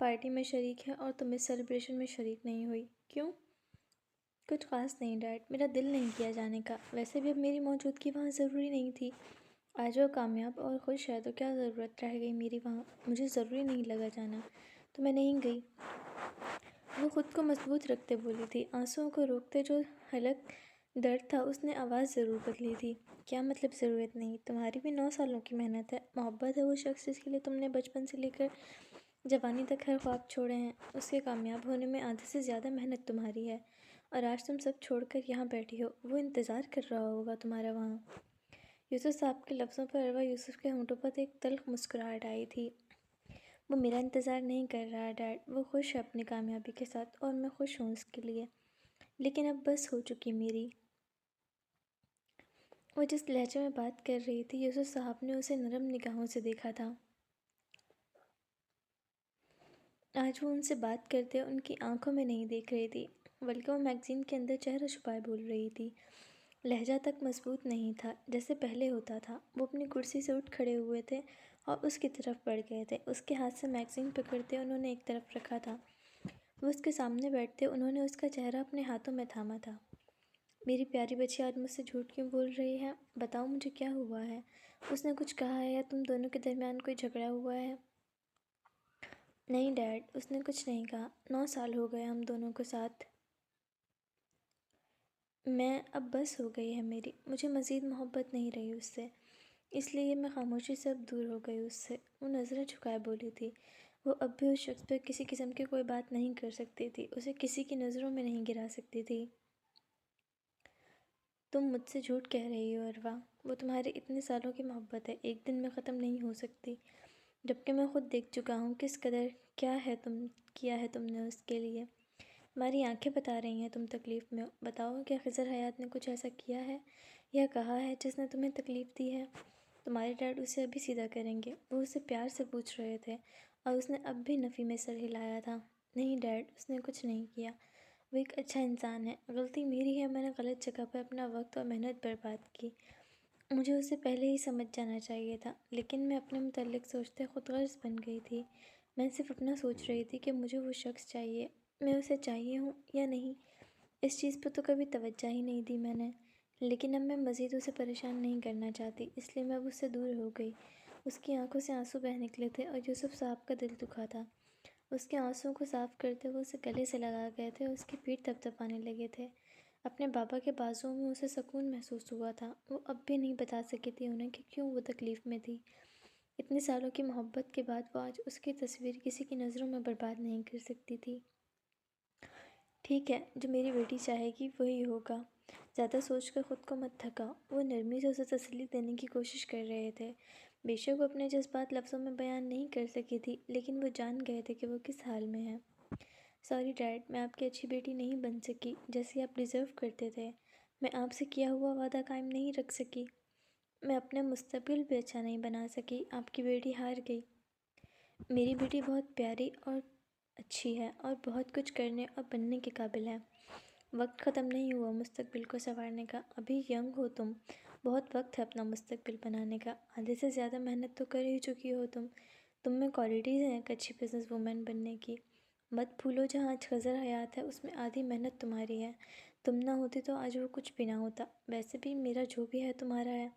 Party میں شریک ہے اور تم اس سیلیبریشن میں شریک نہیں ہوئی، کیوں؟ کچھ خاص نہیں ڈیڈ، میرا دل نہیں کیا جانے کا، ویسے بھی اب میری موجودگی وہاں ضروری نہیں تھی۔ آج وہ کامیاب اور خوش ہے تو کیا ضرورت رہ گئی میری وہاں، مجھے ضروری نہیں لگا جانا، تو میں نہیں گئی۔ وہ خود کو مضبوط رکھتے بولی تھی، آنسوؤں کو روکتے۔ جو حلق درد تھا اس نے آواز ضرور بدلی تھی۔ کیا مطلب ضرورت نہیں؟ تمہاری بھی 9 سالوں کی محنت ہے، محبت ہے وہ شخص جس کے لیے تم نے بچپن سے لے کر جوانی تک ہر خواب چھوڑے ہیں، اس کے کامیاب ہونے میں آدھے سے زیادہ محنت تمہاری ہے، اور آج تم سب چھوڑ کر یہاں بیٹھی ہو، وہ انتظار کر رہا ہوگا تمہارا وہاں۔ یوسف صاحب کے لفظوں پر اروا یوسف کے ہونٹوں پر ایک تلخ مسکراہٹ آئی تھی۔ وہ میرا انتظار نہیں کر رہا ڈیڈ، وہ خوش ہے اپنی کامیابی کے ساتھ اور میں خوش ہوں اس کے لیے، لیکن اب بس ہو چکی میری۔ وہ جس لہجے میں بات کر رہی تھی، یوسف صاحب نے اسے نرم نگاہوں سے دیکھا تھا۔ آج وہ ان سے بات کرتے ان کی آنکھوں میں نہیں دیکھ رہی تھی، بلکہ وہ میگزین کے اندر چہرہ چھپائے بول رہی تھی۔ لہجہ تک مضبوط نہیں تھا جیسے پہلے ہوتا تھا۔ وہ اپنی کرسی سے اٹھ کھڑے ہوئے تھے اور اس کی طرف بڑھ گئے تھے۔ اس کے ہاتھ سے میگزین پکڑتے انہوں نے ایک طرف رکھا تھا۔ وہ اس کے سامنے بیٹھتے انہوں نے اس کا چہرہ اپنے ہاتھوں میں تھاما تھا۔ میری پیاری بچی آج مجھ سے جھوٹ کیوں بول رہی ہے؟ بتاؤ مجھے کیا ہوا ہے؟ اس نے کچھ کہا ہے یا تم دونوں کے درمیان کوئی جھگڑا ہوا ہے؟ نہیں ڈیڈ، اس نے کچھ نہیں کہا۔ 9 سال ہو گئے ہم دونوں کو ساتھ۔ اب بس ہو گئی ہے میری، مجھے مزید محبت نہیں رہی اس سے، اس لیے میں خاموشی سے اب دور ہو گئی اس سے۔ وہ نظریں جھکائے بولی تھی۔ وہ اب بھی اس شخص پر کسی قسم کی کوئی بات نہیں کر سکتی تھی، اسے کسی کی نظروں میں نہیں گرا سکتی تھی۔ تم مجھ سے جھوٹ کہہ رہی ہو اروا، وہ تمہاری اتنے سالوں کی محبت ہے، ایک دن میں ختم نہیں ہو سکتی، جبکہ میں خود دیکھ چکا ہوں کس قدر کیا ہے تم نے اس کے لیے۔ تمہاری آنکھیں بتا رہی ہیں تم تکلیف میں ہو۔ بتاؤ کیا خضر حیات نے کچھ ایسا کیا ہے یا کہا ہے جس نے تمہیں تکلیف دی ہے؟ تمہارے ڈیڈ اسے ابھی سیدھا کریں گے، وہ اسے پیار سے پوچھ رہے تھے، اور اس نے اب بھی نفی میں سر ہلایا تھا۔ نہیں ڈیڈ، اس نے کچھ نہیں کیا، وہ ایک اچھا انسان ہے۔ غلطی میری ہے، میں نے غلط جگہ پر اپنا وقت اور محنت برباد کی، مجھے اسے پہلے ہی سمجھ جانا چاہیے تھا، لیکن میں اپنے متعلق سوچتے خود غرض بن گئی تھی۔ میں صرف اپنا سوچ رہی تھی کہ مجھے وہ شخص چاہیے، میں اسے چاہیے ہوں یا نہیں، اس چیز پر تو کبھی توجہ ہی نہیں دی میں نے، لیکن اب میں مزید اسے پریشان نہیں کرنا چاہتی، اس لیے میں اب اس سے دور ہو گئی۔ اس کی آنکھوں سے آنسو بہہ نکلے تھے اور یوسف صاحب کا دل دکھا تھا۔ اس کے آنسوؤں کو صاف کرتے وہ اسے گلے سے لگا گئے تھے اور اس کی پیٹھ تھپتھپانے لگے تھے۔ اپنے بابا کے بازوؤں میں اسے سکون محسوس ہوا تھا۔ وہ اب بھی نہیں بتا سکی تھی انہیں کہ کیوں وہ تکلیف میں تھی۔ اتنے سالوں کی محبت کے بعد وہ آج اس کی تصویر کسی کی نظروں میں برباد نہیں کر سکتی تھی۔ ٹھیک ہے، جو میری بیٹی چاہے گی وہی ہوگا، زیادہ سوچ کر خود کو مت تھکاؤ۔ وہ نرمی سے اسے تسلی دینے کی کوشش کر رہے تھے۔ بے شک وہ اپنے جذبات لفظوں میں بیان نہیں کر سکی تھی، لیکن وہ جان گئے تھے کہ وہ کس حال میں ہے۔ سوری ڈیڈ، میں آپ کی اچھی بیٹی نہیں بن سکی جیسی آپ ڈیزرو کرتے تھے، میں آپ سے کیا ہوا وعدہ قائم نہیں رکھ سکی، میں اپنے مستقبل بھی اچھا نہیں بنا سکی، آپ کی بیٹی ہار گئی۔ میری بیٹی بہت پیاری اور اچھی ہے اور بہت کچھ کرنے اور بننے کے قابل ہے۔ وقت ختم نہیں ہوا مستقبل کو سنوارنے کا، ابھی ینگ ہو تم، بہت وقت ہے اپنا مستقبل بنانے کا، آدھے سے زیادہ محنت تو کر ہی چکی ہو تم میں کوالٹیز ہیں ایک اچھی بزنس وومن بننے کی۔ مت بھولو جہاں آج خضر حیات ہے اس میں آدھی محنت تمہاری ہے، تم نہ ہوتی تو آج وہ کچھ بھی نہ ہوتا۔ ویسے بھی میرا جو بھی ہے تمہارا ہے۔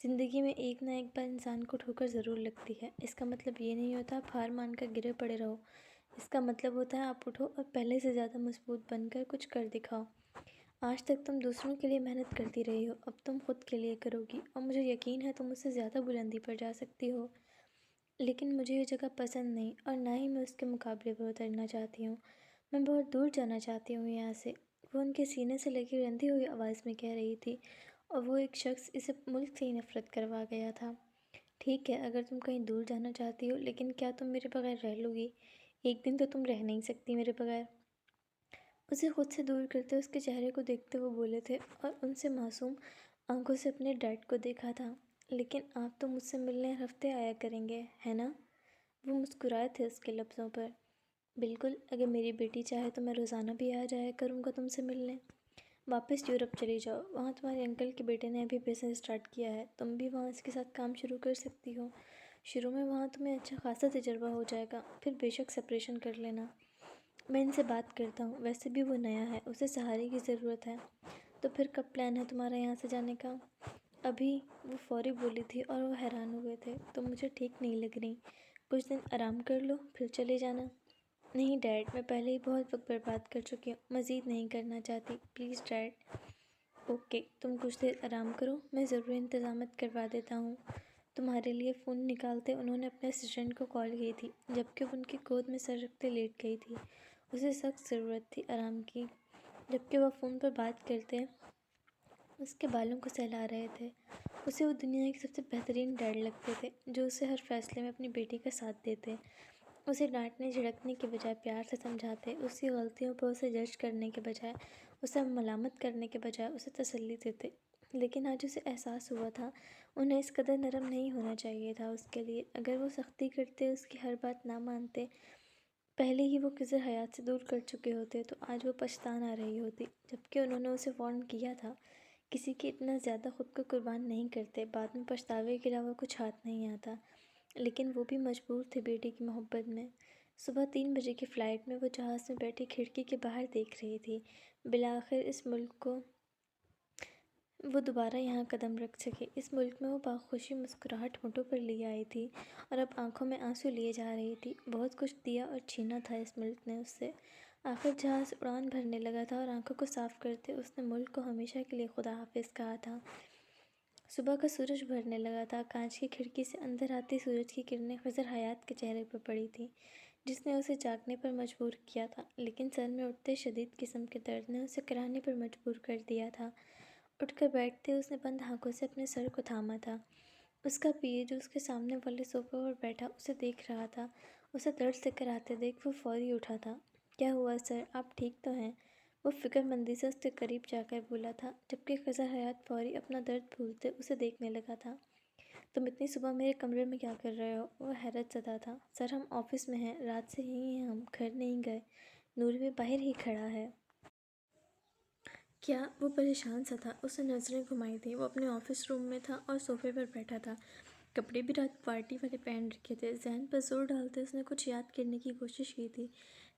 زندگی میں ایک نہ ایک بار انسان کو ٹھوکر ضرور لگتی ہے، اس کا مطلب یہ نہیں ہوتا آپ ہار مان کر گرے پڑے رہو، اس کا مطلب ہوتا ہے آپ اٹھو اور پہلے سے زیادہ مضبوط بن کر کچھ کر دکھاؤ۔ آج تک تم دوسروں کے لیے محنت کرتی رہی ہو، اب تم خود کے لیے کرو گی، اور مجھے یقین ہے تم اس سے زیادہ بلندی پر جا سکتی ہو، لیکن مجھے یہ جگہ پسند نہیں اور نہ ہی میں اس کے مقابلے پر اترنا چاہتی ہوں، میں بہت دور جانا چاہتی ہوں یہاں سے۔ وہ ان کے سینے سے لگی رندی ہوئی آواز میں کہہ رہی تھی، اور وہ ایک شخص اسے ملک سے ہی نفرت کروا گیا تھا۔ ٹھیک ہے اگر تم کہیں دور جانا چاہتی ہو، لیکن کیا تم میرے بغیر رہ لو گی؟ ایک دن تو تم رہ نہیں سکتی میرے بغیر۔ اسے خود سے دور کرتے اس کے چہرے کو دیکھتے وہ بولے تھے، اور ان سے معصوم آنکھوں سے اپنے ڈیڈ کو دیکھا تھا۔ لیکن آپ تو مجھ سے ملنے ہر ہفتے آیا کریں گے، ہے نا؟ وہ مسکرائے تھے اس کے لفظوں پر۔ بالکل، اگر میری بیٹی چاہے تو میں روزانہ بھی آ جایا کروں گا تم سے ملنے۔ واپس یورپ چلی جاؤ، وہاں تمہارے انکل کے بیٹے نے ابھی بزنس اسٹارٹ کیا ہے، تم بھی وہاں اس کے ساتھ کام شروع کر سکتی ہو، شروع میں وہاں تمہیں اچھا خاصا تجربہ ہو جائے گا، پھر بے شک سپریشن کر لینا۔ میں ان سے بات کرتا ہوں، ویسے بھی وہ نیا ہے، اسے سہارے کی ضرورت ہے۔ تو پھر کب پلان ہے تمہارا یہاں سے جانے کا؟ ابھی، وہ فوری بولی تھی اور وہ حیران ہوئے تھے۔ تم مجھے ٹھیک نہیں لگ رہی، کچھ دن آرام کر لو پھر چلے جانا۔ نہیں ڈیڈ، میں پہلے ہی بہت وقت برباد کر چکی ہوں، مزید نہیں کرنا چاہتی، پلیز ڈیڈ۔ اوکے، تم کچھ دیر آرام کرو، میں ضروری انتظامات کروا دیتا ہوں۔ تمہارے لیے فون نکالتے انہوں نے اپنے اسسٹنٹ کو کال کی تھی، جبکہ وہ ان کی گود میں سر رکھتے لیٹ گئی تھی۔ اسے سخت ضرورت تھی آرام کی۔ جبکہ وہ فون پر بات کرتے اس کے بالوں کو سہلا رہے تھے۔ اسے وہ دنیا کے سب سے بہترین ڈیڈ لگتے تھے، جو اسے ہر فیصلے میں اپنی بیٹی کا ساتھ دیتے، اسے ڈانٹنے جھڑکنے کے بجائے پیار سے سمجھاتے، اس کی غلطیوں پر اسے جج کرنے کے بجائے، اسے ملامت کرنے کے بجائے اسے تسلی دیتے۔ لیکن آج اسے احساس ہوا تھا انہیں اس قدر نرم نہیں ہونا چاہیے تھا اس کے لیے۔ اگر وہ سختی کرتے، اس کی ہر بات نہ مانتے، پہلے ہی وہ کسی حیات سے دور کر چکے ہوتے، تو آج وہ پچھتانا رہی ہوتی۔ جبکہ انہوں نے اسے وارن کیا تھا، کسی کی اتنا زیادہ خود کو قربان نہیں کرتے، بعد میں پچھتاوے کے علاوہ کچھ ہاتھ نہیں آتا۔ لیکن وہ بھی مجبور تھے بیٹی کی محبت میں۔ صبح 3 بجے کی فلائٹ میں وہ جہاز میں بیٹھی کھڑکی کے باہر دیکھ رہی تھی، بالآخر اس ملک کو وہ دوبارہ یہاں قدم رکھ سکے۔ اس ملک میں وہ باخوشی مسکراہٹ ہونٹوں پر لیے آئی تھی اور اب آنکھوں میں آنسو لیے جا رہی تھی۔ بہت کچھ دیا اور چھینا تھا اس ملک نے اس سے۔ آخر جہاز اڑان بھرنے لگا تھا اور آنکھوں کو صاف کرتے اس نے ملک کو ہمیشہ کے لیے خدا حافظ کہا تھا۔ صبح کا سورج بھرنے لگا تھا، کانچ کی کھڑکی سے اندر آتی سورج کی کرنیں خضر حیات کے چہرے پر پڑی تھیں، جس نے اسے جاگنے پر مجبور کیا تھا، لیکن سر میں اٹھتے شدید قسم کے درد نے اسے کراہنے پر مجبور کر دیا تھا۔ اٹھ کر بیٹھتے اس نے بند آنکھوں سے اپنے سر کو تھاما تھا۔ اس کا پی اے جو اس کے سامنے والے صوفے پر بیٹھا اسے دیکھ رہا تھا، اسے درد سے کراہتے دیکھ وہ فوری اٹھا تھا۔ کیا ہوا سر، آپ ٹھیک تو ہیں؟ وہ فکر مندی سے اس کے قریب جا کر بولا تھا، جبکہ خضر حیات فوری اپنا درد بھولتے اسے دیکھنے لگا تھا۔ تم اتنی صبح میرے کمرے میں کیا کر رہے ہو؟ وہ حیرت زدہ تھا۔ سر ہم آفس میں ہیں، رات سے ہی ہیں، ہم گھر نہیں گئے، نور بھی باہر ہی کھڑا ہے۔ کیا؟ وہ پریشان سا تھا، اس نے نظریں گھمائی تھیں۔ وہ اپنے آفس روم میں تھا اور صوفے پر بیٹھا تھا، کپڑے بھی رات پارٹی والے پہن رکھے تھے۔ ذہن پر زور ڈالتے اس نے کچھ یاد کرنے کی کوشش کی تھی،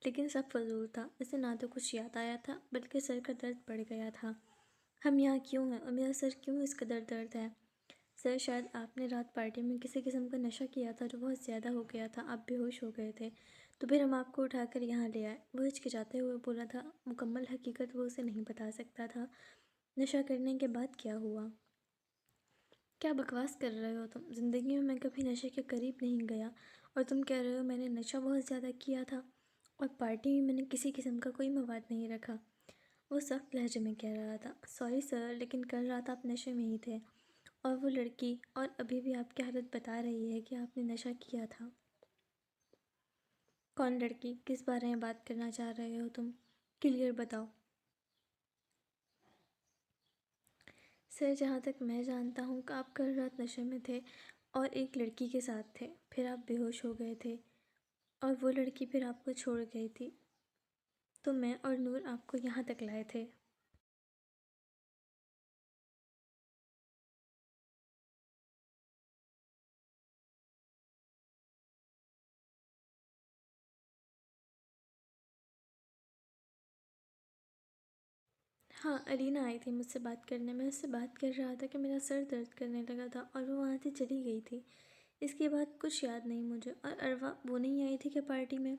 لیکن سب فضول تھا۔ اسے نہ تو کچھ یاد آیا تھا، بلکہ سر کا درد بڑھ گیا تھا۔ ہم یہاں کیوں ہیں اور میرا سر کیوں اس قدر درد ہے؟ سر شاید آپ نے رات پارٹی میں کسی قسم کا نشہ کیا تھا جو بہت زیادہ ہو گیا تھا، آپ بے ہوش ہو گئے تھے، تو پھر ہم آپ کو اٹھا کر یہاں لے آئے۔ وہ ہچکچاتے ہوئے بولا تھا، مکمل حقیقت وہ اسے نہیں بتا سکتا تھا۔ نشہ کرنے کے بعد کیا ہوا؟ کیا بکواس کر رہے ہو تم؟ زندگی میں کبھی نشے کے قریب نہیں گیا اور تم کہہ رہے ہو میں نے نشہ بہت زیادہ کیا تھا، اور پارٹی میں میں نے کسی قسم کا کوئی مواد نہیں رکھا۔ وہ سخت لہجے میں کہہ رہا تھا، سوری سر، لیکن کل رات آپ نشے میں ہی تھے، اور وہ لڑکی، اور ابھی بھی آپ کی حالت بتا رہی ہے کہ آپ نے نشہ کیا تھا۔ کون لڑکی؟ کس بارے میں بات کرنا چاہ رہے ہو تم؟ کلیئر بتاؤ۔ سر جہاں تک میں جانتا ہوں کہ آپ کل رات نشے میں تھے اور ایک لڑکی کے ساتھ تھے، پھر آپ بے ہوش ہو گئے تھے اور وہ لڑکی پھر آپ کو چھوڑ گئی تھی، تو میں اور نور آپ کو یہاں تک لائے تھے۔ ہاں، الینا آئی تھی مجھ سے بات کرنے، میں اس سے بات کر رہا تھا کہ میرا سر درد کرنے لگا تھا اور وہ وہاں سے چلی گئی تھی۔ اس کے بعد کچھ یاد نہیں مجھے۔ اور اروا وہ نہیں آئی تھی کہ پارٹی میں؟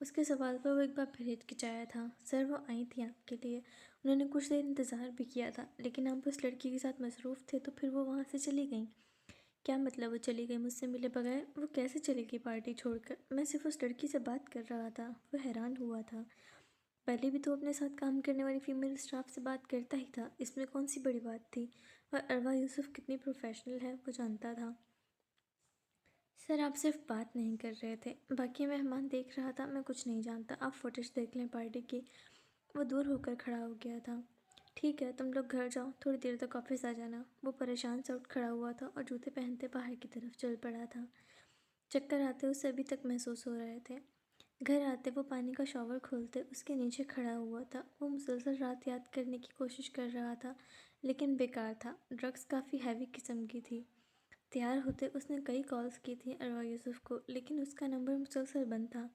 اس کے سوال پر وہ ایک بار پھر ہچکچایا تھا۔ سر وہ آئی تھیں آپ کے لیے، انہوں نے کچھ دیر انتظار بھی کیا تھا، لیکن آپ اس لڑکی کے ساتھ مصروف تھے تو پھر وہ وہاں سے چلی گئیں۔ کیا مطلب وہ چلی گئی مجھ سے ملے بغیر؟ وہ کیسے چلے گی پارٹی چھوڑ کر؟ میں صرف اس لڑکی سے بات کر رہا تھا۔ وہ حیران ہوا تھا۔ پہلے بھی تو اپنے ساتھ کام کرنے والی فیمیل اسٹاف سے بات کرتا ہی تھا، اس میں کون سی بڑی بات تھی؟ اور اروا یوسف کتنی پروفیشنل ہے وہ جانتا تھا۔ سر آپ صرف بات نہیں کر رہے تھے، باقی مہمان دیکھ رہا تھا، میں کچھ نہیں جانتا، آپ فوٹیج دیکھ لیں پارٹی کی۔ وہ دور ہو کر کھڑا ہو گیا تھا۔ ٹھیک ہے، تم لوگ گھر جاؤ، تھوڑی دیر تک آفس آ جانا۔ وہ پریشان سا اٹھ کھڑا ہوا تھا اور جوتے پہنتے باہر کی طرف چل پڑا تھا۔ چکر آتے اسے ابھی تک محسوس ہو رہے تھے۔ گھر آتے وہ پانی کا شاور کھولتے اس کے نیچے کھڑا ہوا تھا۔ وہ مسلسل رات یاد کرنے کی کوشش کر رہا تھا، لیکن بیکار تھا۔ ڈرگس کافی ہیوی قسم کی تھی، تیار ہوتے اس نے کئی کالز کی تھیں اروا یوسف کو، لیکن اس کا نمبر مسلسل بند تھا۔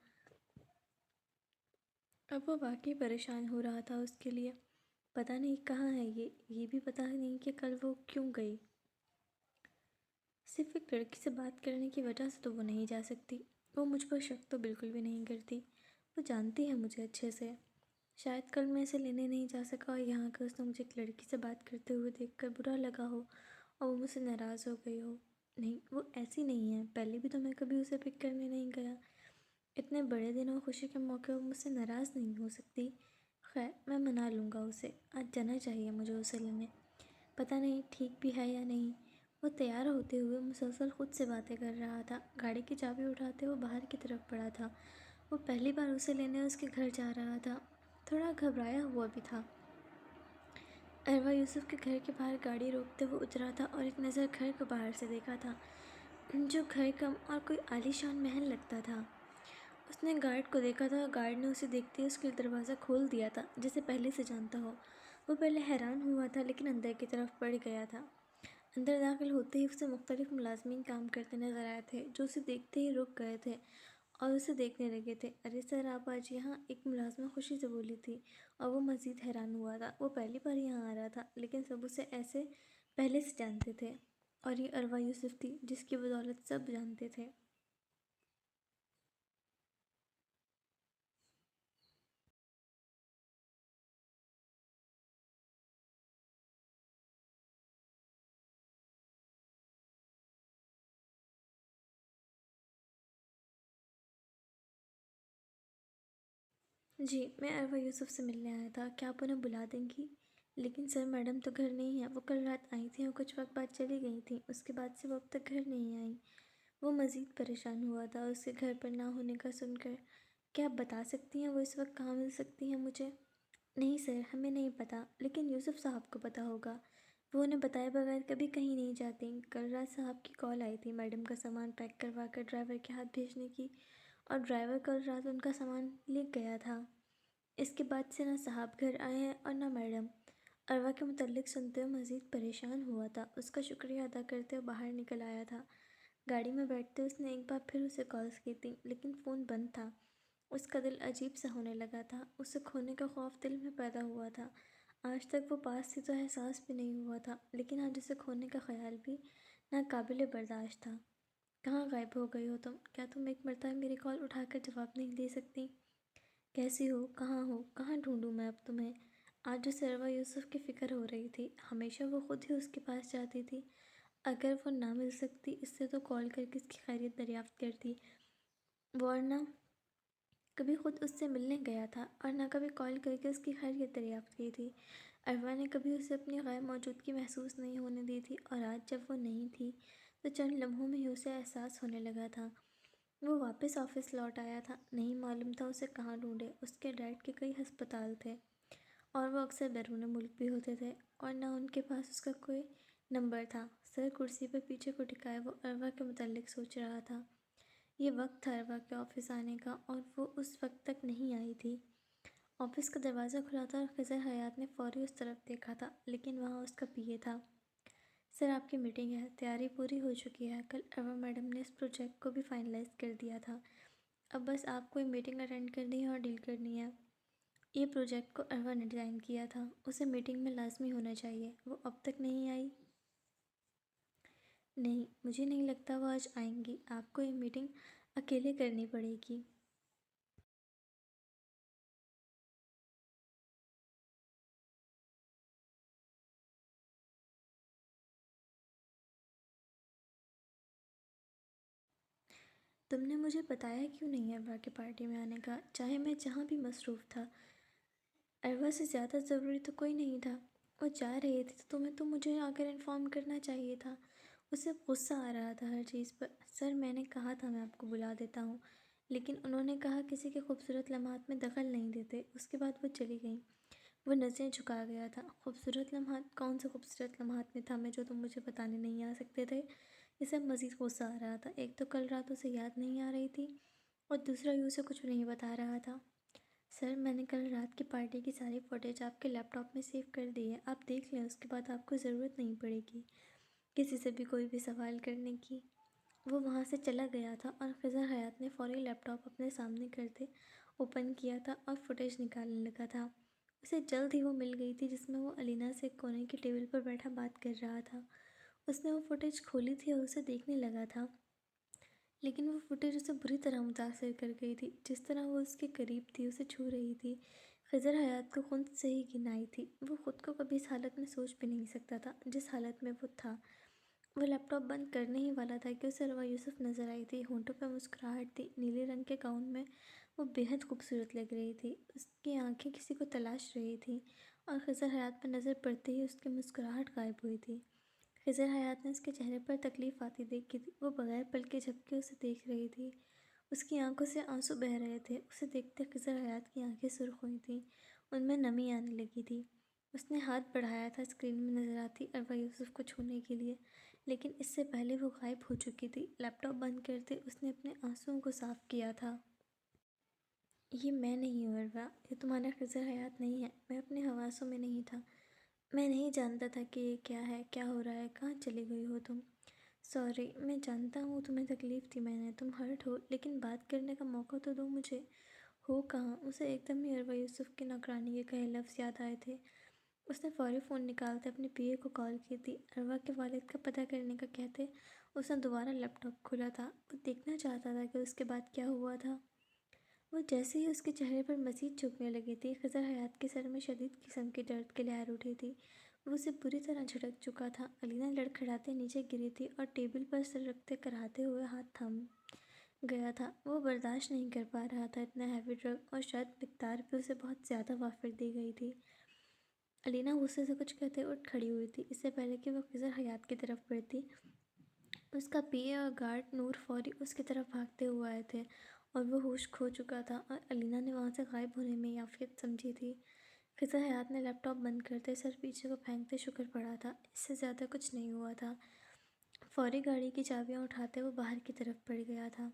اب وہ واقعی پریشان ہو رہا تھا اس کے لیے۔ پتہ نہیں کہاں ہے یہ بھی پتہ نہیں کہ کل وہ کیوں گئی۔ صرف ایک لڑکی سے بات کرنے کی وجہ سے تو وہ نہیں جا سکتی۔ وہ مجھ پر شک تو بالکل بھی نہیں کرتی، وہ جانتی ہے مجھے اچھے سے۔ شاید کل میں اسے لینے نہیں جا سکا اور یہاں کہ اس نے مجھے ایک لڑکی سے بات کرتے ہوئے دیکھ کر برا لگا ہو اور وہ مجھ سے ناراض ہو گئی ہو۔ نہیں، وہ ایسی نہیں ہے، پہلے بھی تو میں کبھی اسے پک کرنے نہیں گیا۔ اتنے بڑے دن اور خوشی کے موقع وہ مجھ سے ناراض نہیں ہو سکتی۔ خیر، میں منا لوں گا اسے، آج جانا چاہیے مجھے اسے لینے۔ پتہ نہیں ٹھیک بھی ہے یا نہیں۔ وہ تیار ہوتے ہوئے مسلسل خود سے باتیں کر رہا تھا۔ گاڑی کی چابی اٹھاتے وہ باہر کی طرف پڑا تھا۔ وہ پہلی بار اسے لینے اس کے گھر جا رہا تھا، تھوڑا گھبرایا ہوا بھی تھا۔ اروا یوسف کے گھر کے باہر گاڑی روکتے وہ اترا تھا اور ایک نظر گھر کو باہر سے دیکھا تھا، جو گھر کم اور کوئی عالی شان محل لگتا تھا۔ اس نے گارڈ کو دیکھا تھا اور گارڈ نے اسے دیکھتے ہی اس کے لیے دروازہ کھول دیا تھا، جسے پہلے سے جانتا ہو۔ وہ پہلے حیران ہوا تھا لیکن اندر کی طرف بڑھ گیا تھا۔ اندر داخل ہوتے ہی اسے مختلف ملازمین کام کرتے نظر آئے تھے، جو اسے دیکھتے ہی رک گئے تھے اور اسے دیکھنے لگے تھے۔ ارے سر، آپ آج یہاں؟ ایک ملازمہ خوشی سے بولی تھی اور وہ مزید حیران ہوا تھا۔ وہ پہلی بار یہاں آ رہا تھا لیکن سب اسے ایسے پہلے سے جانتے تھے، اور یہ اروا یوسف تھی جس کی بدولت سب جانتے تھے۔ جی، میں اروا یوسف سے ملنے آیا تھا، کیا آپ انہیں بلا دیں گی؟ لیکن سر، میڈم تو گھر نہیں ہے، وہ کل رات آئی تھیں اور کچھ وقت بعد چلی گئی تھیں، اس کے بعد سے وہ اب تک گھر نہیں آئیں۔ وہ مزید پریشان ہوا تھا اس کے گھر پر نہ ہونے کا سن کر۔ کیا آپ بتا سکتی ہیں وہ اس وقت کہاں مل سکتی ہیں مجھے؟ نہیں سر، ہمیں نہیں پتہ، لیکن یوسف صاحب کو پتہ ہوگا، وہ انہیں بتائے بغیر کبھی کہیں نہیں جاتے۔ کل رات صاحب کی کال آئی تھی میڈم کا سامان پیک کروا کر ڈرائیور کے ہاتھ بھیجنے کی، اور ڈرائیور کل رات ان کا سامان لے گیا تھا۔ اس کے بعد سے نہ صاحب گھر آئے ہیں اور نہ میڈم۔ اروا کے متعلق سنتے ہوئے مزید پریشان ہوا تھا، اس کا شکریہ ادا کرتے ہوئے باہر نکل آیا تھا۔ گاڑی میں بیٹھتے اس نے ایک بار پھر اسے کالز کی تھیں، لیکن فون بند تھا۔ اس کا دل عجیب سا ہونے لگا تھا، اسے کھونے کا خوف دل میں پیدا ہوا تھا۔ آج تک وہ پاس تھی تو احساس بھی نہیں ہوا تھا، لیکن آج اسے کھونے کا خیال بھی ناقابل برداشت تھا۔ کہاں غائب ہو گئی ہو تم؟ کیا تم ایک مرتبہ میری کال اٹھا کر جواب نہیں دے سکتی؟ کیسی ہو؟ کہاں ڈھونڈوں میں اب تمہیں؟ آج اسے اروا یوسف کی فکر ہو رہی تھی۔ ہمیشہ وہ خود ہی اس کے پاس جاتی تھی، اگر وہ نہ مل سکتی اس سے تو کال کر کے اس کی خیریت دریافت کرتی، ورنہ کبھی خود اس سے ملنے گیا تھا اور نہ کبھی کال کر کے اس کی خیریت دریافت کی تھی۔ اروا نے کبھی اسے اپنی غیر موجودگی محسوس نہیں ہونے دی تھی، اور آج جب وہ نہیں تھی تو چند لمحوں میں ہی اسے احساس ہونے لگا تھا۔ وہ واپس آفس لوٹ آیا تھا، نہیں معلوم تھا اسے کہاں ڈھونڈے۔ اس کے ڈیڈ کے کئی ہسپتال تھے اور وہ اکثر بیرون ملک بھی ہوتے تھے، اور نہ ان کے پاس اس کا کوئی نمبر تھا۔ سر کرسی پر پیچھے کو ٹکائے وہ اروا کے متعلق سوچ رہا تھا۔ یہ وقت تھا اروا کے آفس آنے کا اور وہ اس وقت تک نہیں آئی تھی۔ آفس کا دروازہ کھلا تھا اور خضر حیات نے فوری اس طرف دیکھا تھا، لیکن وہاں اس کا پی اے تھا۔ سر، آپ کی میٹنگ ہے، تیاری پوری ہو چکی ہے، کل اروا میڈم نے اس پروجیکٹ کو بھی فائنلائز کر دیا تھا، اب بس آپ کو یہ میٹنگ اٹینڈ کرنی ہے اور ڈیل کرنی ہے۔ یہ پروجیکٹ کو اروا نے ڈیزائن کیا تھا، اسے میٹنگ میں لازمی ہونا چاہیے۔ وہ اب تک نہیں آئی؟ نہیں، مجھے نہیں لگتا وہ آج آئیں گی، آپ کو یہ میٹنگ اکیلے کرنی پڑے گی۔ تم نے مجھے بتایا کیوں نہیں اروا کے پارٹی میں آنے کا؟ چاہے میں جہاں بھی مصروف تھا، اروا سے زیادہ ضروری تو کوئی نہیں تھا۔ وہ جا رہے تھے تو تمہیں تو مجھے آ کر انفارم کرنا چاہیے تھا۔ اسے غصہ آ رہا تھا ہر چیز پر۔ سر، میں نے کہا تھا میں آپ کو بلا دیتا ہوں، لیکن انہوں نے کہا کسی کے خوبصورت لمحات میں دخل نہیں دیتے۔ اس کے بعد وہ چلی گئیں۔ وہ نظریں جھکا گیا تھا۔ خوبصورت لمحات؟ کون سے خوبصورت لمحات میں تھا میں جو تم مجھے بتانے نہیں آ سکتے تھے؟ اسے مزید غصہ آ رہا تھا۔ ایک تو کل رات اسے یاد نہیں آ رہی تھی، اور دوسرا یہ اسے کچھ نہیں بتا رہا تھا۔ سر، میں نے کل رات کی پارٹی کی ساری فوٹیج آپ کے لیپ ٹاپ میں سیو کر دی ہے، آپ دیکھ لیں، اس کے بعد آپ کو ضرورت نہیں پڑے گی۔ کسی سے بھی کوئی بھی سوال کرنے کی۔ وہ وہاں سے چلا گیا تھا اور خضر حیات نے فوری لیپ ٹاپ اپنے سامنے کرتے اوپن کیا تھا اور فوٹیج نکالنے لگا تھا۔ اسے جلد ہی وہ مل گئی تھی جس میں وہ علینا سے کونے کی ٹیبل پر بیٹھا بات کر رہا تھا۔ اس نے وہ فوٹیج کھولی تھی اور اسے دیکھنے لگا تھا، لیکن وہ فوٹیج اسے بری طرح متاثر کر گئی تھی۔ جس طرح وہ اس کے قریب تھی، اسے چھو رہی تھی، خضر حیات کو خود سے ہی گھن آئی تھی۔ وہ خود کو کبھی اس حالت میں سوچ بھی نہیں سکتا تھا جس حالت میں وہ تھا۔ وہ لیپ ٹاپ بند کرنے ہی والا تھا کہ اسے روا یوسف نظر آئی تھی۔ ہونٹوں پہ مسکراہٹ تھی، نیلے رنگ کے گاؤن میں وہ بے حد خوبصورت لگ رہی تھی۔ اس کی آنکھیں کسی کو تلاش رہی تھیں اور خضر حیات پر نظر پڑتے ہی اس کی مسکراہٹ غائب ہوئی تھی۔ خضر حیات نے اس کے چہرے پر تکلیف آتی دیکھی تھی۔ وہ بغیر پلکے جھپکے اسے دیکھ رہی تھی۔ اس کی آنکھوں سے آنسو بہہ رہے تھے۔ اسے دیکھتے خضر حیات کی آنکھیں سرخ ہوئی تھیں، ان میں نمی آنے لگی تھی۔ اس نے ہاتھ بڑھایا تھا اسکرین میں نظر آتی اروا یوسف کو چھونے کے لیے، لیکن اس سے پہلے وہ غائب ہو چکی تھی۔ لیپ ٹاپ بند کرتے اس نے اپنے آنسوؤں کو صاف کیا تھا۔ یہ میں نہیں ہوں اروا، یہ تمہارا خضر حیات نہیں ہے۔ میں اپنے حواسوں میں نہیں تھا۔ میں نہیں جانتا تھا کہ یہ کیا ہے، کیا ہو رہا ہے، کہاں چلی گئی ہو تم۔ سوری، میں جانتا ہوں تمہیں تکلیف دی میں نے، تم ہرٹ ہو، لیکن بات کرنے کا موقع تو دو مجھے۔ ہو کہاں؟ اسے ایک دم ہی اروا یوسف کی نوکرانی کے کہے لفظ یاد آئے تھے۔ اس نے فوری فون نکالتے اپنے پی اے کو کال کی تھی۔ اروا کے والد کا پتہ کرنے کا کہتے اس نے دوبارہ لیپ ٹاپ کھولا تھا۔ وہ دیکھنا چاہتا تھا کہ اس کے بعد کیا ہوا تھا۔ وہ جیسے ہی اس کے چہرے پر مزید جھکنے لگی تھی، خضر حیات کے سر میں شدید قسم کی درد کی لہر اٹھی تھی۔ وہ اسے بری طرح جھٹک چکا تھا۔ علینا لڑکھڑاتے نیچے گری تھی اور ٹیبل پر سر رکھتے کراہتے ہوئے ہاتھ تھم گیا تھا۔ وہ برداشت نہیں کر پا رہا تھا اتنا ہیوی ڈرگ، اور شاید مقدار بھی اسے بہت زیادہ وافر دی گئی تھی۔ علینا غصے سے کچھ کہتے اٹھ کھڑی ہوئی تھی۔ اس سے پہلے کہ وہ خضر حیات کی طرف بڑھتی، اس کا پی اے اور گارڈ نور فوری اس کی طرف بھاگتے ہوئے آئے تھے اور وہ ہوش کھو چکا تھا اور علینا نے وہاں سے غائب ہونے میں یافیت سمجھی تھی۔ خضر حیات نے لیپ ٹاپ بند کرتے سر پیچھے کو پھینکتے شکر پڑا تھا اس سے زیادہ کچھ نہیں ہوا تھا۔ فوری گاڑی کی چابیاں اٹھاتے وہ باہر کی طرف بڑھ گیا تھا۔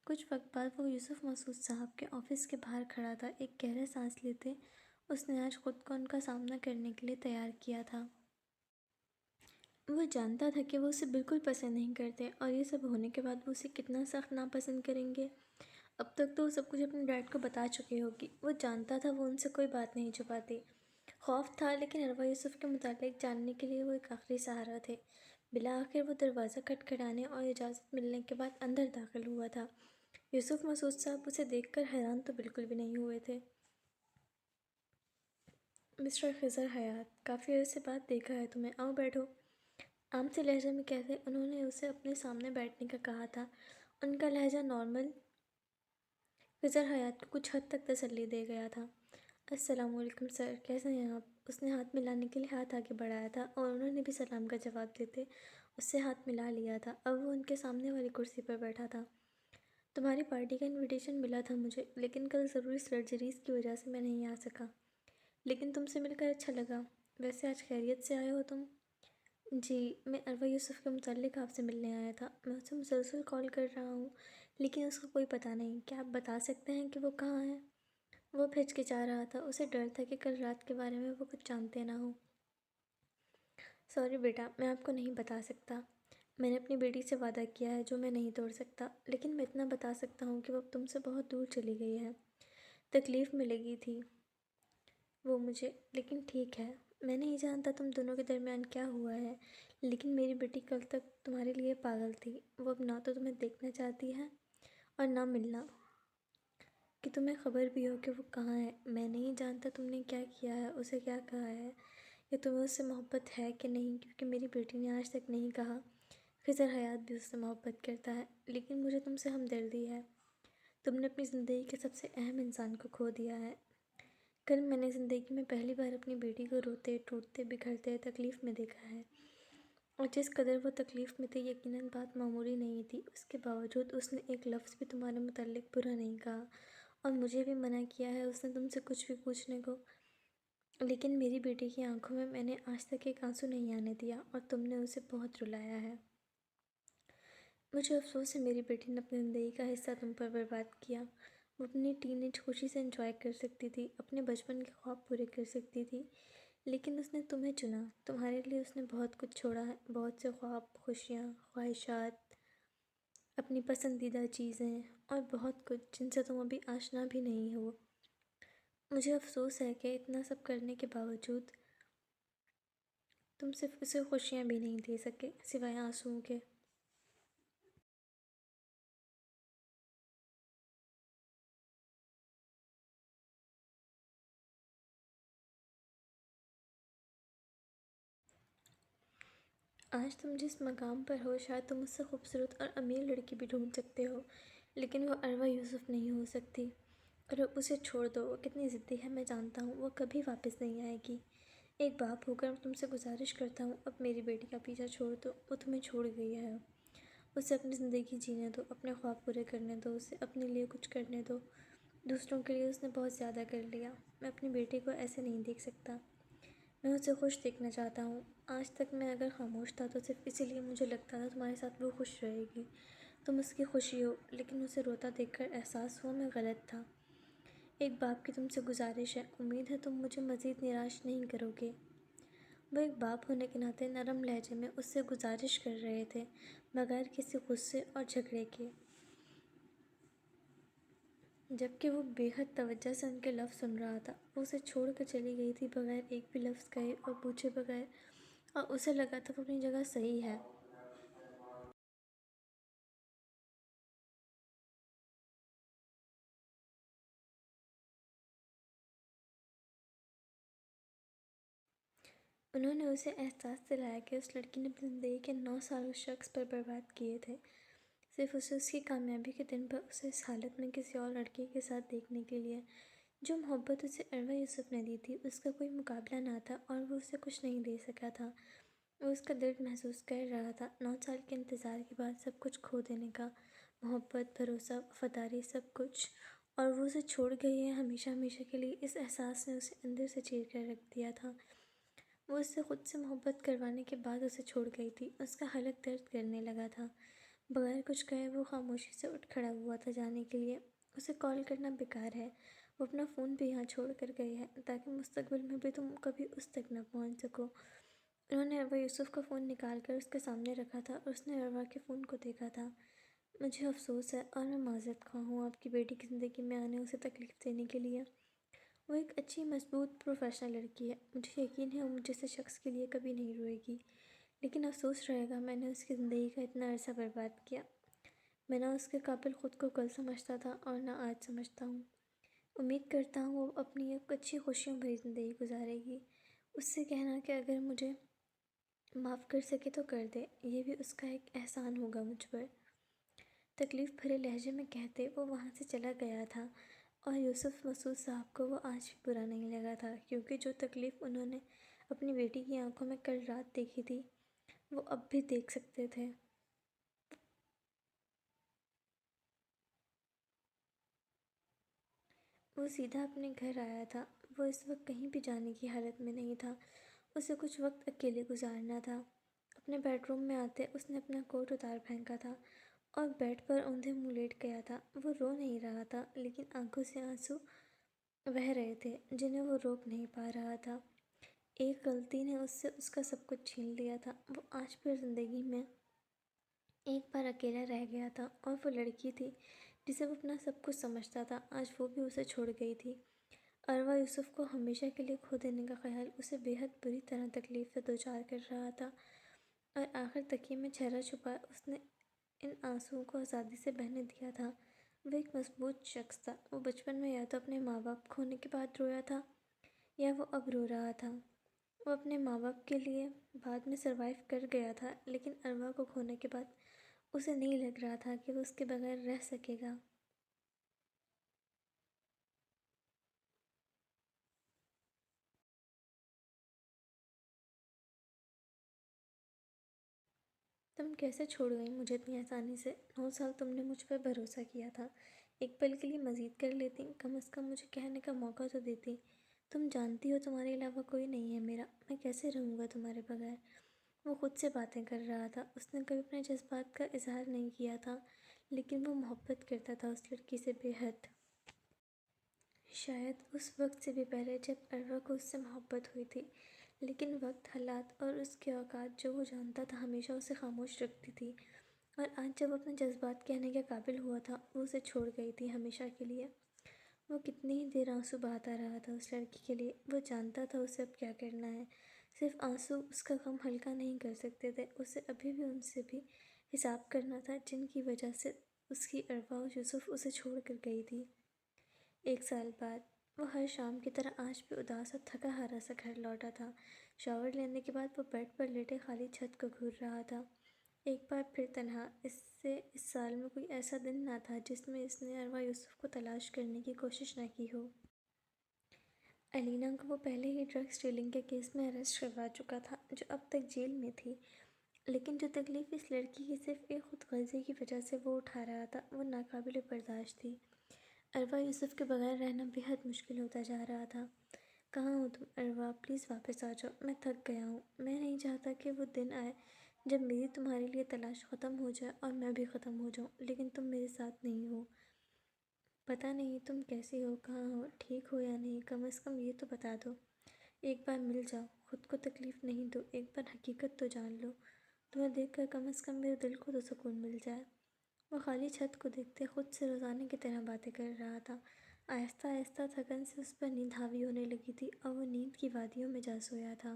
کچھ وقت بعد وہ یوسف مسعود صاحب کے آفس کے باہر کھڑا تھا۔ ایک گہرا سانس لیتے اس نے آج خود کو ان کا سامنا کرنے کے لیے تیار کیا تھا۔ وہ جانتا تھا کہ وہ اسے بالکل پسند نہیں کرتے اور یہ سب ہونے کے بعد وہ اسے کتنا سخت ناپسند کریں گے۔ اب تک تو وہ سب کچھ اپنے ڈیڈ کو بتا چکی ہوگی۔ وہ جانتا تھا وہ ان سے کوئی بات نہیں چھپاتی۔ خوف تھا، لیکن اروا یوسف کے متعلق جاننے کے لیے وہ ایک آخری سہارا تھے۔ بالآخر وہ دروازہ کھٹکھٹانے اور اجازت ملنے کے بعد اندر داخل ہوا تھا۔ یوسف مسعود صاحب اسے دیکھ کر حیران تو بالکل بھی نہیں ہوئے تھے۔ مسٹر خضر حیات، کافی عرصے بعد دیکھا ہے تمہیں، آؤ بیٹھو، عام سے لہجے میں کہتے انہوں نے اسے اپنے سامنے بیٹھنے کا کہا تھا۔ ان کا لہجہ نارمل خضر حیات کو کچھ حد تک تسلی دے گیا تھا۔ السلام علیکم سر، کیسے ہیں آپ؟ اس نے ہاتھ ملانے کے لیے ہاتھ آگے بڑھایا تھا اور انہوں نے بھی سلام کا جواب دیتے اس سے ہاتھ ملا لیا تھا۔ اب وہ ان کے سامنے والی کرسی پر بیٹھا تھا۔ تمہاری پارٹی کا انویٹیشن ملا تھا مجھے، لیکن کل ضروری سرجریز کی وجہ سے میں نہیں آ سکا، لیکن تم سے مل کر اچھا لگا۔ ویسے آج خیریت سے آئے ہو تم؟ جی، میں اروا یوسف کے متعلق آپ سے ملنے آیا تھا۔ میں اسے مسلسل کال کر رہا ہوں، لیکن اس کا کوئی پتہ نہیں۔ کیا آپ بتا سکتے ہیں کہ وہ کہاں ہے؟ وہ ہچکچا رہا تھا، اسے ڈر تھا کہ کل رات کے بارے میں وہ کچھ جانتے نہ ہوں۔ سوری بیٹا، میں آپ کو نہیں بتا سکتا۔ میں نے اپنی بیٹی سے وعدہ کیا ہے جو میں نہیں توڑ سکتا، لیکن میں اتنا بتا سکتا ہوں کہ وہ اب تم سے بہت دور چلی گئی ہے۔ تکلیف میں لگی تھی وہ مجھے، لیکن ٹھیک ہے۔ میں نہیں جانتا تم دونوں کے درمیان کیا ہوا ہے، لیکن میری بیٹی کل تک تمہارے لیے پاگل تھی۔ وہ اب نہ تو تمہیں دیکھنا چاہتی ہے اور نہ ملنا، کہ تمہیں خبر بھی ہو کہ وہ کہاں ہے۔ میں نہیں جانتا تم نے کیا کیا ہے، اسے کیا کہا ہے، یا تمہیں اس سے محبت ہے کہ نہیں، کیونکہ میری بیٹی نے آج تک نہیں کہا۔ خضر حیات بھی اس سے محبت کرتا ہے، لیکن مجھے تم سے ہمدردی ہے۔ تم نے اپنی زندگی کے سب سے اہم انسان کو کھو دیا ہے۔ کل میں نے زندگی میں پہلی بار اپنی بیٹی کو روتے ٹوٹتے بکھرتے تکلیف میں دیکھا ہے، اور جس قدر وہ تکلیف میں تھی یقیناً بات معمولی نہیں تھی۔ اس کے باوجود اس نے ایک لفظ بھی تمہارے متعلق برا نہیں کہا، اور مجھے بھی منع کیا ہے اس نے تم سے کچھ بھی پوچھنے کو، لیکن میری بیٹی کی آنکھوں میں نے آج تک ایک آنسو نہیں آنے دیا، اور تم نے اسے بہت رلایا ہے۔ مجھے افسوس ہے میری بیٹی نے اپنی زندگی کا حصہ تم پر برباد کیا۔ وہ اپنی ٹین ایج خوشی سے انجوائے کر سکتی تھی، اپنے بچپن کے خواب پورے کر سکتی تھی، لیکن اس نے تمہیں چنا، تمہارے لیے اس نے بہت کچھ چھوڑا ہے، بہت سے خواب، خوشیاں، خواہشات، اپنی پسندیدہ چیزیں اور بہت کچھ جن سے تم ابھی آشنا بھی نہیں ہو۔ مجھے افسوس ہے کہ اتنا سب کرنے کے باوجود تم صرف اسے خوشیاں بھی نہیں دے سکے سوائے آنسوؤں کے۔ آج تم جس مقام پر ہو شاید تم اس سے خوبصورت اور امیر لڑکی بھی ڈھونڈ سکتے ہو، لیکن وہ عروہ یوسف نہیں ہو سکتی۔ اور اب اسے چھوڑ دو، وہ کتنی ضدی ہے میں جانتا ہوں، وہ کبھی واپس نہیں آئے گی۔ ایک باپ ہو کر تم سے گزارش کرتا ہوں اب میری بیٹی کا پیچھا چھوڑ دو، وہ تمہیں چھوڑ گئی ہے۔ اسے اپنی زندگی جینے دو، اپنے خواب پورے کرنے دو، اسے اپنے لیے کچھ کرنے دو۔ دوسروں کے لیے اس نے بہت زیادہ کر لیا، میں اپنی بیٹی کو ایسے نہیں دیکھ سکتا۔ میں اسے خوش دیکھنا چاہتا ہوں۔ آج تک میں اگر خاموش تھا تو صرف اسی لیے مجھے لگتا تھا تمہارے ساتھ وہ خوش رہے گی، تم اس کی خوشی ہو، لیکن اسے روتا دیکھ کر احساس ہوا میں غلط تھا۔ ایک باپ کی تم سے گزارش ہے، امید ہے تم مجھے مزید نراش نہیں کرو گے۔ وہ ایک باپ ہونے کے ناطے نرم لہجے میں اس سے گزارش کر رہے تھے، بغیر کسی غصے اور جھگڑے کے، جبکہ وہ بے حد توجہ سے ان کے لفظ سن رہا تھا۔ وہ اسے چھوڑ کر چلی گئی تھی بغیر ایک بھی لفظ کہے اور پوچھے بغیر، اور اسے لگا تھا وہ اپنی جگہ صحیح ہے۔ انہوں نے اسے احساس دلایا کہ اس لڑکی نے اپنی زندگی کے 9 سال اس شخص پر برباد کیے تھے، صرف اسے اس کی کامیابی کے دن پر اسے اس حالت میں کسی اور لڑکی کے ساتھ دیکھنے کے لیے۔ جو محبت اسے عروہ یوسف نے دی تھی اس کا کوئی مقابلہ نہ تھا، اور وہ اسے کچھ نہیں دے سکا تھا۔ وہ اس کا درد محسوس کر رہا تھا، 9 سال کے انتظار کے بعد سب کچھ کھو دینے کا، محبت، بھروسہ، وفاداری، سب کچھ، اور وہ اسے چھوڑ گئی ہے ہمیشہ ہمیشہ کے لیے۔ اس احساس نے اسے اندر سے چیر کر رکھ دیا تھا۔ وہ اس سے خود سے محبت کروانے کے بعد اسے چھوڑ گئی تھی، اس کا حلق درد کرنے لگا تھا۔ بغیر کچھ کہے وہ خاموشی سے اٹھ کھڑا ہوا تھا جانے کے لیے۔ اسے کال کرنا بیکار ہے، وہ اپنا فون بھی یہاں چھوڑ کر گئی ہے تاکہ مستقبل میں بھی تم کبھی اس تک نہ پہنچ سکو۔ انہوں نے عروہ یوسف کا فون نکال کر اس کے سامنے رکھا تھا اور اس نے عروہ کے فون کو دیکھا تھا۔ مجھے افسوس ہے اور میں معذرت خواہ ہوں آپ کی بیٹی کی زندگی میں آنے اسے تکلیف دینے کے لیے۔ وہ ایک اچھی، مضبوط، پروفیشنل لڑکی ہے، مجھے یقین ہے وہ مجھ جیسے شخص کے لیے کبھی نہیں روئے گی، لیکن افسوس رہے گا میں نے اس کی زندگی کا اتنا عرصہ برباد کیا۔ میں نہ اس کے قابل خود کو کل سمجھتا تھا اور نہ آج سمجھتا ہوں۔ امید کرتا ہوں وہ اپنی ایک اچھی خوشیوں بھری زندگی گزارے گی۔ اس سے کہنا کہ اگر مجھے معاف کر سکے تو کر دے، یہ بھی اس کا ایک احسان ہوگا مجھ پر۔ تکلیف بھرے لہجے میں کہتے وہ وہاں سے چلا گیا تھا، اور یوسف مسعود صاحب کو وہ آج بھی برا نہیں لگا تھا، کیونکہ جو تکلیف انہوں نے اپنی بیٹی کی آنکھوں میں کل رات دیکھی تھی وہ اب بھی دیکھ سکتے تھے۔ وہ سیدھا اپنے گھر آیا تھا، وہ اس وقت کہیں بھی جانے کی حالت میں نہیں تھا، اسے کچھ وقت اکیلے گزارنا تھا۔ اپنے بیڈ روم میں آتے اس نے اپنا کوٹ اتار پھینکا تھا اور بیڈ پر اوندھے منہ لیٹ گیا تھا۔ وہ رو نہیں رہا تھا، لیکن آنکھوں سے آنسو بہہ رہے تھے جنہیں وہ روک نہیں پا رہا تھا۔ ایک غلطی نے اس سے اس کا سب کچھ چھین لیا تھا۔ وہ آج پھر زندگی میں ایک بار اکیلا رہ گیا تھا، اور وہ لڑکی تھی جسے وہ اپنا سب کچھ سمجھتا تھا، آج وہ بھی اسے چھوڑ گئی تھی۔ عروہ یوسف کو ہمیشہ کے لیے کھو دینے کا خیال اسے بے حد بری طرح تکلیف سے دوچار کر رہا تھا، اور آخر تکیے میں چہرہ چھپائے اس نے ان آنسوؤں کو آزادی سے بہنے دیا تھا۔ وہ ایک مضبوط شخص تھا، وہ بچپن میں یا تو اپنے ماں باپ کھونے کے بعد رویا تھا یا وہ اب رو رہا تھا۔ وہ اپنے ماں باپ کے لیے بعد میں سروائیو کر گیا تھا، لیکن عروہ کو کھونے کے بعد اسے نہیں لگ رہا تھا کہ وہ اس کے بغیر رہ سکے گا۔ تم کیسے چھوڑ گئی مجھے اتنی آسانی سے؟ 9 سال تم نے مجھ پر بھروسہ کیا تھا، ایک پل کے لیے مزید کر لیتی، کم از کم مجھے کہنے کا موقع تو دیتی۔ تم جانتی ہو تمہارے علاوہ کوئی نہیں ہے میرا، میں کیسے رہوں گا تمہارے بغیر؟ وہ خود سے باتیں کر رہا تھا، اس نے کبھی اپنے جذبات کا اظہار نہیں کیا تھا، لیکن وہ محبت کرتا تھا اس لڑکی سے بے حد۔ شاید اس وقت سے بھی پہلے جب عروہ کو اس سے محبت ہوئی تھی، لیکن وقت، حالات اور اس کے اوقات جو وہ جانتا تھا ہمیشہ اسے خاموش رکھتی تھی، اور آج جب اپنے جذبات کہنے کے قابل ہوا تھا وہ اسے چھوڑ گئی تھی ہمیشہ کے لیے۔ وہ کتنی ہی دیر آنسو بہاتا رہا تھا اس لڑکی کے لیے، وہ جانتا تھا اسے اب کیا کرنا ہے۔ صرف آنسو اس کا غم ہلکا نہیں کر سکتے تھے، اسے ابھی بھی ان سے بھی حساب کرنا تھا جن کی وجہ سے اس کی اروا اور یوسف اسے چھوڑ کر گئی تھی۔ 1 سال بعد وہ ہر شام کی طرح آج بھی اداس اور تھکا ہارا سا گھر لوٹا تھا۔ شاور لینے کے بعد وہ بیڈ پر لیٹے خالی چھت کو گھور رہا تھا، ایک بار پھر تنہا۔ اس سال میں کوئی ایسا دن نہ تھا جس میں اس نے اروا یوسف کو تلاش کرنے کی کوشش نہ کی ہو۔ الینا کو وہ پہلے ہی ڈرگ اسٹیلنگ کے کیس میں اریسٹ کروا چکا تھا، جو اب تک جیل میں تھی، لیکن جو تکلیف اس لڑکی کی صرف ایک خود غرضی کی وجہ سے وہ اٹھا رہا تھا وہ ناقابل برداشت تھی۔ اروا یوسف کے بغیر رہنا بے حد مشکل ہوتا جا رہا تھا۔ کہاں ہو تم اروا؟ پلیز واپس آ جاؤ، میں تھک گیا ہوں۔ میں نہیں چاہتا کہ وہ دن آئے جب میری تمہارے لیے تلاش ختم ہو جائے اور میں بھی ختم ہو جاؤں، لیکن تم میرے ساتھ نہیں ہو۔ پتہ نہیں تم کیسی ہو، کہاں ہو، ٹھیک ہو یا نہیں، کم از کم یہ تو بتا دو۔ ایک بار مل جاؤ، خود کو تکلیف نہیں دو، ایک بار حقیقت تو جان لو۔ تمہیں دیکھ کر کم از کم میرے دل کو تو سکون مل جائے۔ وہ خالی چھت کو دیکھتے خود سے روزانے کی طرح باتیں کر رہا تھا۔ آہستہ آہستہ تھکن سے اس پر نیند حاوی ہونے لگی تھی اور وہ نیند کی وادیوں میں جا سویا تھا۔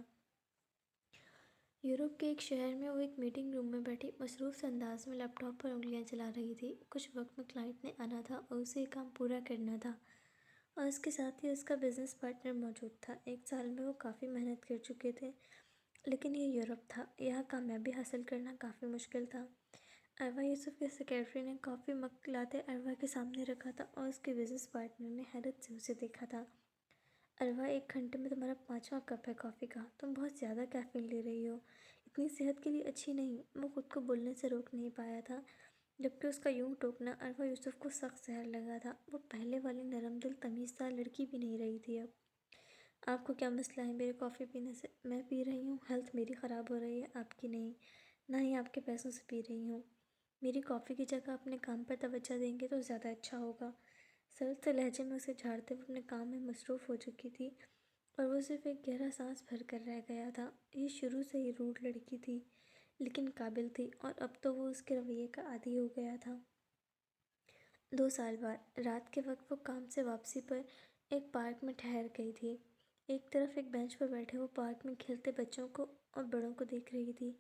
یورپ کے ایک شہر میں وہ ایک میٹنگ روم میں بیٹھی مصروف سے انداز میں لیپ ٹاپ پر انگلیاں چلا رہی تھی۔ کچھ وقت میں کلائنٹ نے آنا تھا اور اسے یہ کام پورا کرنا تھا، اور اس کے ساتھ ہی اس کا بزنس پارٹنر موجود تھا۔ 1 سال میں وہ کافی محنت کر چکے تھے، لیکن یہ یورپ تھا، یہاں کامیابی حاصل کرنا کافی مشکل تھا۔ اروا یوسف کے سیکرٹری نے کافی مگ لاتے اروا کے سامنے رکھا تھا اور اس کے بزنس پارٹنر نے حیرت سے اسے دیکھا تھا۔ اروا، 1 گھنٹے میں تمہارا 5واں کپ ہے کافی کا، تم بہت زیادہ کیفین لے رہی ہو، اتنی صحت کے لیے اچھی نہیں۔ وہ خود کو بولنے سے روک نہیں پایا تھا، جبکہ اس کا یوں ٹوکنا اروا یوسف کو سخت زہر لگا تھا۔ وہ پہلے والی نرم دل تمیز دار لڑکی بھی نہیں رہی تھی اب۔ آپ کو کیا مسئلہ ہے میرے کافی پینے سے؟ میں پی رہی ہوں، ہیلتھ میری خراب ہو رہی ہے، آپ کی نہیں، نہ ہی آپ کے پیسوں سے پی رہی ہوں۔ میری کافی کی جگہ اپنے کام پر توجہ دیں گے تو زیادہ اچھا ہوگا۔ سرد سے لہجے میں اسے جھاڑتے ہوئے اپنے کام میں مصروف ہو چکی تھی اور وہ صرف ایک گہرا سانس بھر کر رہ گیا تھا۔ یہ شروع سے ہی روڈ لڑکی تھی، لیکن قابل تھی، اور اب تو وہ اس کے رویے کا عادی ہو گیا تھا۔ 2 سال بعد رات کے وقت وہ کام سے واپسی پر ایک پارک میں ٹھہر گئی تھی۔ ایک طرف ایک بینچ پر بیٹھے وہ پارک میں کھیلتے بچوں کو اور بڑوں کو دیکھ رہی تھی۔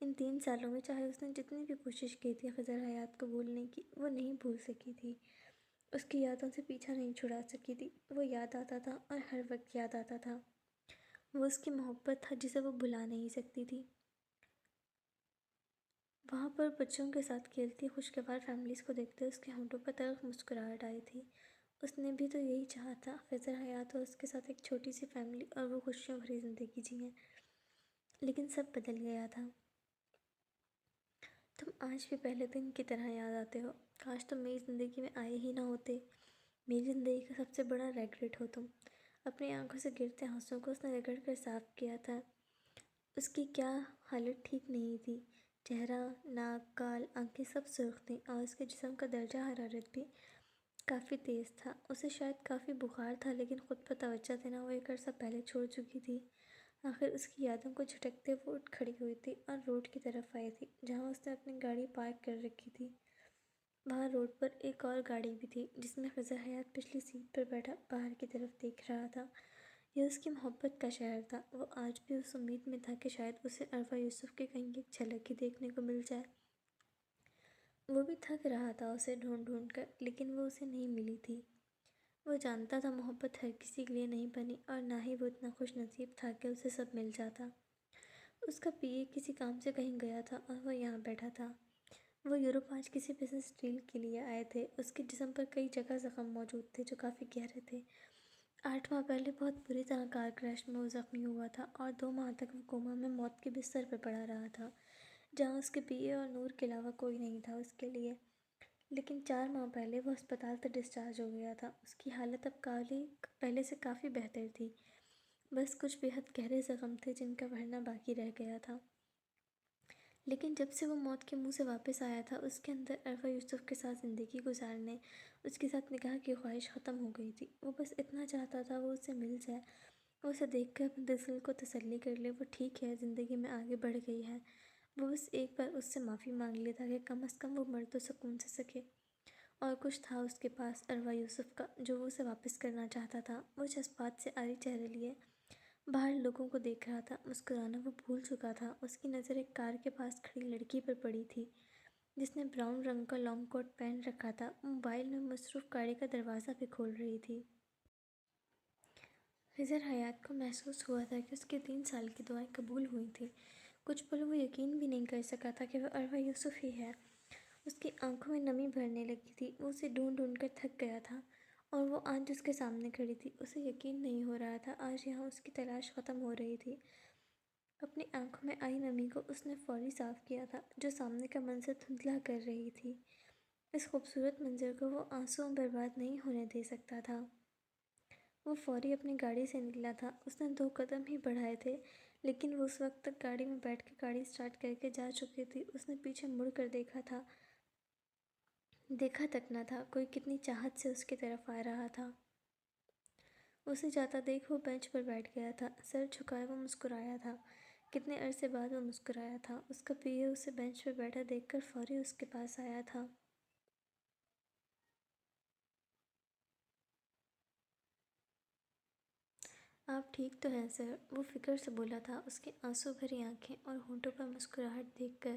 ان 3 سالوں میں چاہے اس نے جتنی بھی کوشش کی تھی خضر حیات کو بھولنے کی، وہ نہیں بھول سکی تھی، اس کی یادوں سے پیچھا نہیں چھڑا سکی تھی۔ وہ یاد آتا تھا اور ہر وقت یاد آتا تھا۔ وہ اس کی محبت تھا جسے وہ بھلا نہیں سکتی تھی۔ وہاں پر بچوں کے ساتھ کھیلتی خوشگوار فیملیز کو دیکھتے اس کے ہونٹوں پر تلخ مسکراہٹ آئی تھی۔ اس نے بھی تو یہی چاہا تھا، خضر حیات اور اس کے ساتھ ایک چھوٹی سی فیملی اور وہ خوشیوں بھری زندگی جئیں، لیکن سب بدل گیا تھا۔ تم آج بھی پہلے دن کی طرح یاد آتے ہو، کاش تم میری زندگی میں آئے ہی نہ ہوتے، میری زندگی کا سب سے بڑا ریگریٹ ہو تم۔ اپنی آنکھوں سے گرتے آنسوؤں کو اس نے رگڑ کر صاف کیا تھا۔ اس کی کیا حالت ٹھیک نہیں تھی، چہرہ، ناک، گال، آنکھیں سب سرخ تھیں، اور اس کے جسم کا درجہ حرارت بھی کافی تیز تھا۔ اسے شاید کافی بخار تھا، لیکن خود پر توجہ دینا وہ ایک عرصہ پہلے چھوڑ چکی تھی۔ آخر اس کی یادوں کو جھٹکتے وہ اٹھ کھڑی ہوئی تھی اور روڈ کی طرف آئی تھی جہاں اس نے اپنی گاڑی پارک کر رکھی تھی۔ وہاں روڈ پر ایک اور گاڑی بھی تھی جس میں خضر حیات پچھلی سیٹ پر بیٹھا باہر کی طرف دیکھ رہا تھا۔ یہ اس کی محبت کا شہر تھا۔ وہ آج بھی اس امید میں تھا کہ شاید اسے اروا یوسف کی کہیں ایک جھلک ہی دیکھنے کو مل جائے۔ وہ بھی تھک رہا تھا اسے ڈھونڈ ڈھونڈ کر، لیکن وہ اسے نہیں ملی تھی۔ وہ جانتا تھا محبت ہر کسی کے لیے نہیں بنی، اور نہ ہی وہ اتنا خوش نصیب تھا کہ اسے سب مل جاتا۔ اس کا پی اے کسی کام سے کہیں گیا تھا اور وہ یہاں بیٹھا تھا۔ وہ یورپ آج کسی بزنس ڈیل کے لیے آئے تھے۔ اس کے جسم پر کئی جگہ زخم موجود تھے جو کافی گہرے تھے۔ 8 ماہ پہلے بہت بری طرح کار کریش میں وہ زخمی ہوا تھا اور 2 ماہ تک وہ کوما میں موت کے بستر پر پڑا رہا تھا، جہاں اس کے پی اے اور نور کے علاوہ کوئی نہیں تھا اس کے لیے۔ لیکن 4 ماہ پہلے وہ ہسپتال سے ڈسچارج ہو گیا تھا۔ اس کی حالت اب پہلے سے کافی بہتر تھی، بس کچھ بے حد گہرے زخم تھے جن کا بھرنا باقی رہ گیا تھا۔ لیکن جب سے وہ موت کے منہ سے واپس آیا تھا، اس کے اندر اروا یوسف کے ساتھ زندگی گزارنے، اس کے ساتھ نکاح کی خواہش ختم ہو گئی تھی۔ وہ بس اتنا چاہتا تھا وہ اس سے مل جائے، وہ اسے دیکھ کر اپنے دل کو تسلی کر لے، وہ ٹھیک ہے، زندگی میں آگے بڑھ گئی ہے۔ وہ بس ایک بار اس سے معافی مانگ لے تاکہ کم از کم وہ مر تو سکون سے سکے۔ اور کچھ تھا اس کے پاس اروا یوسف کا جو وہ اسے واپس کرنا چاہتا تھا۔ وہ جذبات سے عاری چہرے لیے باہر لوگوں کو دیکھ رہا تھا، مسکرانا وہ بھول چکا تھا۔ اس کی نظر ایک کار کے پاس کھڑی لڑکی پر پڑی تھی جس نے براؤن رنگ کا لانگ کوٹ پہن رکھا تھا۔ وہ موبائل میں مصروف گاڑی کا دروازہ بھی کھول رہی تھی۔ خضر حیات کو محسوس ہوا تھا کہ اس کی 3 سال کی دعائیں قبول ہوئی تھیں۔ کچھ پل وہ یقین بھی نہیں کر سکا تھا کہ وہ اروا یوسف ہی ہے۔ اس کی آنکھوں میں نمی بھرنے لگی تھی، وہ اسے ڈھونڈ ڈھونڈ کر تھک گیا تھا اور وہ آج اس کے سامنے کھڑی تھی۔ اسے یقین نہیں ہو رہا تھا آج یہاں اس کی تلاش ختم ہو رہی تھی۔ اپنی آنکھوں میں آئی نمی کو اس نے فوری صاف کیا تھا جو سامنے کا منظر دھندلا کر رہی تھی۔ اس خوبصورت منظر کو وہ آنسوؤں برباد نہیں ہونے دے سکتا تھا۔ وہ فوری اپنی گاڑی سے نکلا تھا۔ اس نے 2 قدم ہی بڑھائے تھے لیکن وہ اس وقت تک گاڑی میں بیٹھ کے گاڑی سٹارٹ کر کے جا چکی تھی۔ اس نے پیچھے مڑ کر دیکھا تک نہ تھا کوئی کتنی چاہت سے اس کی طرف آ رہا تھا۔ اسے جاتا دیکھ وہ بینچ پر بیٹھ گیا تھا، سر جھکائے وہ مسکرایا تھا۔ کتنے عرصے بعد وہ مسکرایا تھا۔ اس کا پی اے اسے بینچ پر بیٹھا دیکھ کر فوری اس کے پاس آیا تھا۔ آپ ٹھیک تو ہیں سر؟ وہ فکر سے بولا تھا، اس کی آنسو بھری آنکھیں اور ہونٹوں پر مسکراہٹ دیکھ کر۔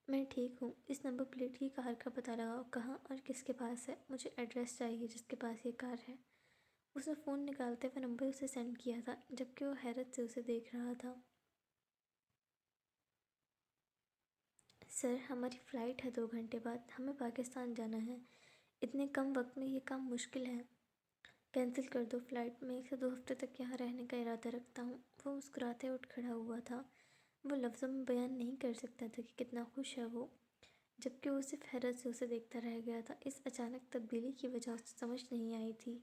میں ٹھیک ہوں۔ اس نمبر پلیٹ کی کار کا پتہ لگاؤ، کہاں اور کس کے پاس ہے۔ مجھے ایڈریس چاہیے جس کے پاس یہ کار ہے۔ اس نے فون نکالتے ہوئے نمبر اسے سینڈ کیا تھا جبکہ وہ حیرت سے اسے دیکھ رہا تھا۔ سر ہماری فلائٹ ہے 2 گھنٹے بعد، ہمیں پاکستان جانا ہے۔ اتنے کم وقت میں یہ کام مشکل ہے۔ کینسل کر دو فلائٹ، میں 1 سے 2 ہفتے تک یہاں رہنے کا ارادہ رکھتا ہوں۔ وہ مسکراتے اٹھ کھڑا ہوا تھا۔ وہ لفظوں میں بیان نہیں کر سکتا تھا کہ کتنا خوش ہے وہ، جبکہ وہ صرف حیرت سے اسے دیکھتا رہ گیا تھا۔ اس اچانک تبدیلی کی وجہ اسے سمجھ نہیں آئی تھی۔